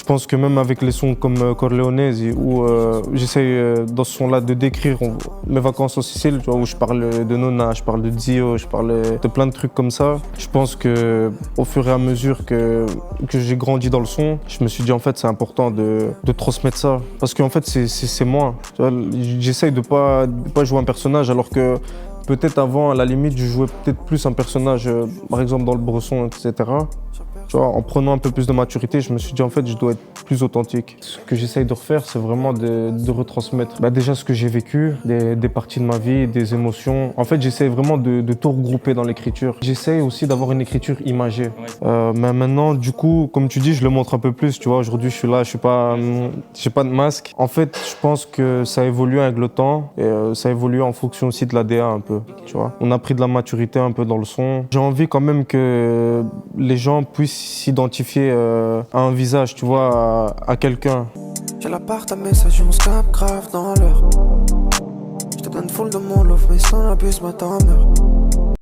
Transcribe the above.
Je pense que même avec les sons comme Corleonese, où j'essaye dans ce son-là de décrire mes vacances en Sicile, tu vois, où je parle de Nona, je parle de Zio, je parle de plein de trucs comme ça. Je pense que au fur et à mesure que j'ai grandi dans le son, je me suis dit en fait c'est important de transmettre ça. Parce qu'en fait c'est moi. Tu vois, j'essaye de pas jouer un personnage alors que peut-être avant, à la limite, je jouais peut-être plus un personnage, par exemple dans le Bresson, etc. Tu vois, en prenant un peu plus de maturité, je me suis dit en fait, je dois être plus authentique. Ce que j'essaye de refaire, c'est vraiment de retransmettre déjà ce que j'ai vécu, des parties de ma vie, des émotions. En fait, j'essaye vraiment de tout regrouper dans l'écriture. J'essaye aussi d'avoir une écriture imagée. Mais maintenant, du coup, comme tu dis, je le montre un peu plus. Tu vois, aujourd'hui, je suis là, j'ai pas de masque. En fait, je pense que ça évolue avec le temps et ça évolue en fonction aussi de l'ADA un peu. Tu vois, on a pris de la maturité un peu dans le son. J'ai envie quand même que les gens puissent s'identifier à un visage, tu vois, à quelqu'un. J'ai l'appart à message, on se capte grave dans l'heure. Je te donne full de mon love, mais sans abuse, ma ta meurt.